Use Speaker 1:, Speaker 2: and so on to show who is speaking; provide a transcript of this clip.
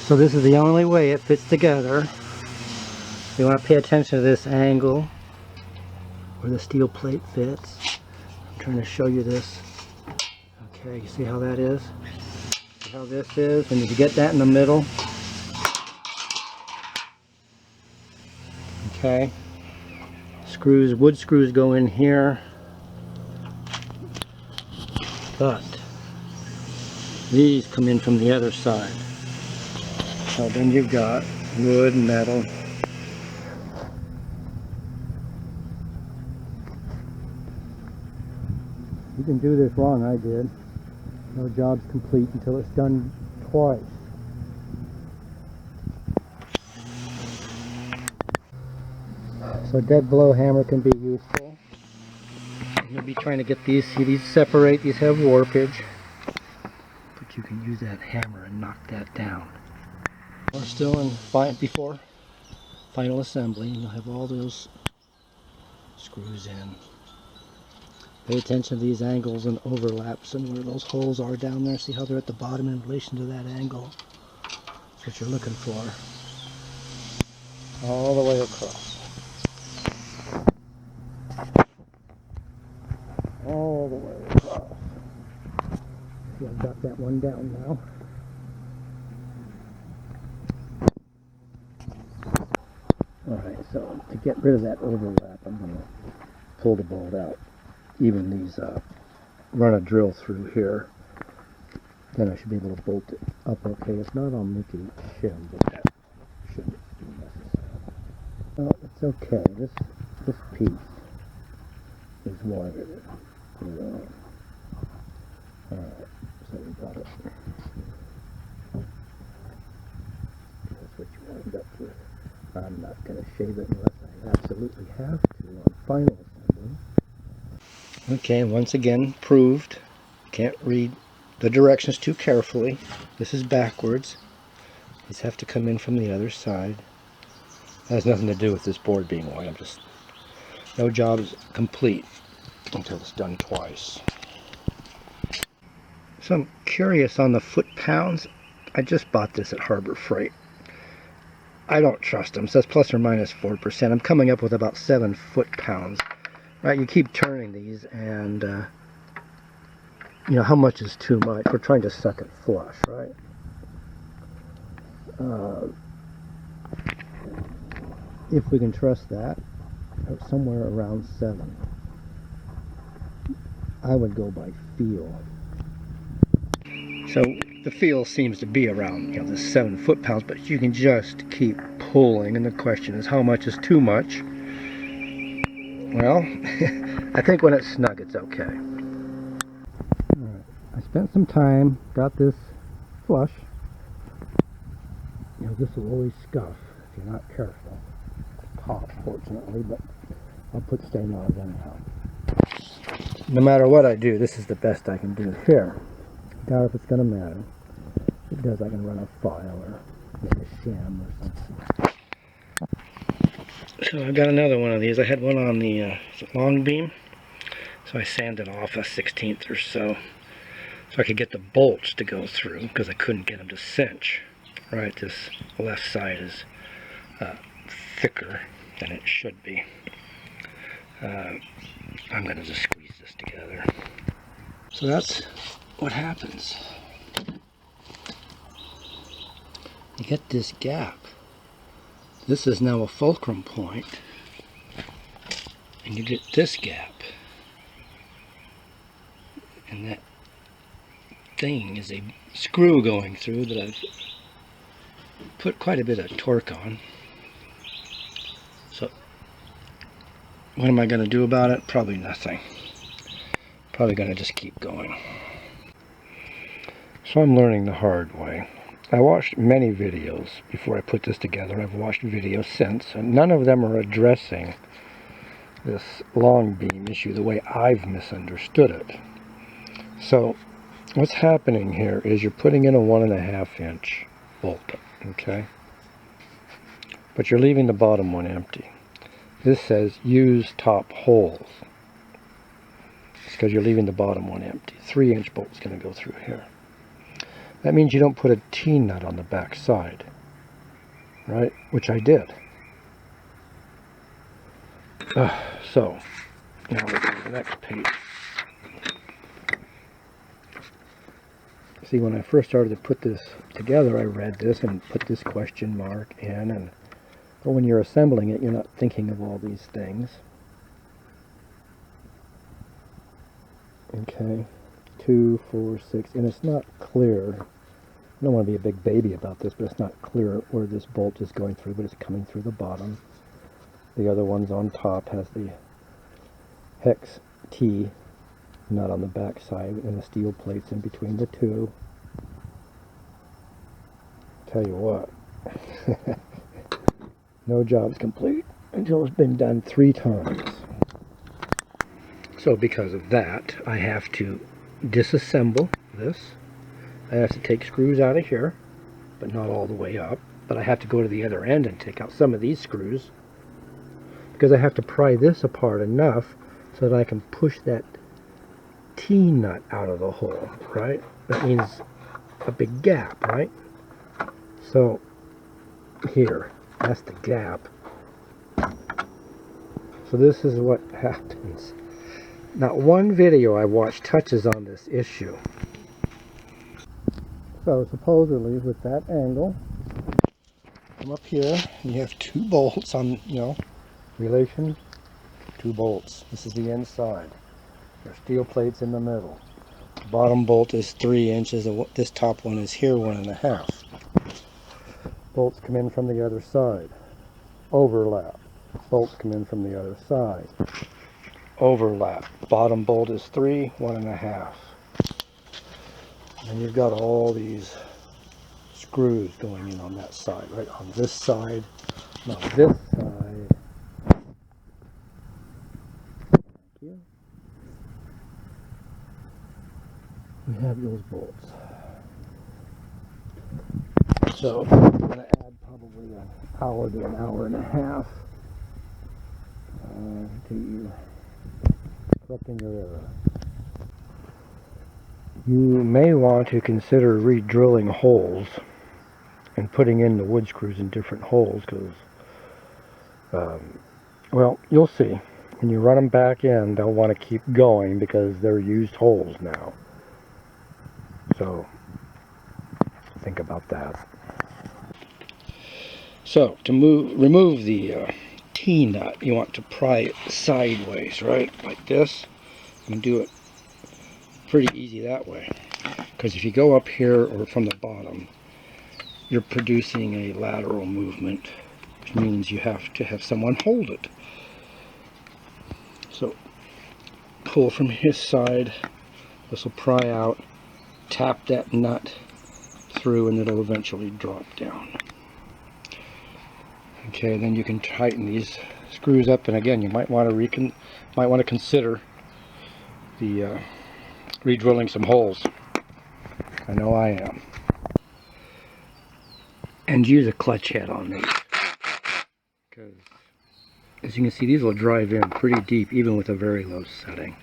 Speaker 1: So this is the only way it fits together. You want to pay attention to this angle where the steel plate fits. I'm trying to show you this. Okay, you see how that is? See how this is? When you get that in the middle. Okay. Screws, wood screws go in here. But these come in from the other side. So then you've got wood, metal. You can do this wrong, I did. No job's complete until it's done twice. So dead blow hammer can be useful. You'll be trying to get these, see these separate, these have warpage. But you can use that hammer and knock that down. We're still in before final assembly, and you'll have all those screws in. Pay attention to these angles and overlaps and where those holes are down there. See how they're at the bottom in relation to that angle? That's what you're looking for. All the way across. All the way across. See, I've got that one down now. Alright, so to get rid of that overlap, I'm going to pull the bolt out. Even these, run a drill through here. Then I should be able to bolt it up okay. It's not on Mickey shim, but that shouldn't be necessary. Well, it's okay. This piece is wired. Alright, so we got it. That's what you wind up with. I'm not going to shave it unless I absolutely have to on final assembly. Okay, once again, proved. Can't read the directions too carefully. This is backwards. These have to come in from the other side. That has nothing to do with this board being white. I'm just, no job is complete until it's done twice. So I'm curious on the foot-pounds. I just bought this at Harbor Freight. I don't trust them. It says plus or minus 4%. I'm coming up with about 7 foot-pounds. Right, you keep turning these, and you know, how much is too much? We're trying to suck it flush, right? If we can trust that, somewhere around 7. I would go by feel. So the feel seems to be around, you know, the 7 foot-pounds, but you can just keep pulling, and the question is, how much is too much? Well, I think when it's snug, it's okay. Alright, I spent some time, got this flush. You know, this will always scuff if you're not careful. Pop, fortunately, but I'll put stain on it anyhow. No matter what I do, this is the best I can do here. I doubt if it's going to matter. If it does, I can run a file or make a sham or something. So I've got another one of these. I had one on the long beam, so I sanded off a 1/16 or so I could get the bolts to go through, because I couldn't get them to cinch. Right, this left side is thicker than it should be. I'm going to just squeeze this together. So that's what happens. You get this gap. This is now a fulcrum point, and you get this gap, and that thing is a screw going through that I've put quite a bit of torque on. So what am I going to do about it? Probably nothing. Probably going to just keep going. So I'm learning the hard way. I watched many videos before I put this together. I've watched videos since, and none of them are addressing this long beam issue the way I've misunderstood it. So what's happening here is you're putting in a 1.5 inch bolt, okay? But you're leaving the bottom one empty. This says use top holes. It's because you're leaving the bottom one empty. 3-inch bolt's going to go through here. that means you don't put a T-nut on the back side, right? Which I did. So, now we go to the next page. See, when I first started to put this together, I read this and put this question mark in, but when you're assembling it, you're not thinking of all these things. Okay, 2, 4, 6, and it's not clear. I don't want to be a big baby about this, but it's not clear where this bolt is going through, but it's coming through the bottom. The other one's on top, has the hex T nut on the back side, and the steel plates in between the two. Tell you what, no job's complete until it's been done 3 times. So because of that, I have to disassemble this. I have to take screws out of here, but not all the way up. But I have to go to the other end and take out some of these screws, because I have to pry this apart enough so that I can push that T-nut out of the hole, right? That means a big gap, right? So here, that's the gap. So this is what happens. Not one video I watched touches on this issue. So supposedly with that angle, come up here, and you have 2 bolts on, relation, 2 bolts. This is the inside. There's steel plates in the middle. The bottom bolt is 3 inches. This top one is here 1.5. Bolts come in from the other side. Overlap. Bolts come in from the other side. Overlap. Bottom bolt is 3, 1.5. And you've got all these screws going in on that side, right? On this side, and on this side. Thank you. We have those bolts. So I'm going to add probably an hour to an hour and a half to you correcting your error. You may want to consider re-drilling holes and putting in the wood screws in different holes, because, well, you'll see. When you run them back in, they'll want to keep going because they're used holes now. So, think about that. So, to remove the T-nut, you want to pry it sideways, right? Like this. And do it pretty easy that way. Because if you go up here or from the bottom, you're producing a lateral movement, which means you have to have someone hold it. So, pull from his side. This will pry out. Tap that nut through, and it'll eventually drop down. Okay, then you can tighten these screws up, and again, you might want to consider the re-drilling some holes. I know I am. And use a clutch head on these, because as you can see, these will drive in pretty deep even with a very low setting.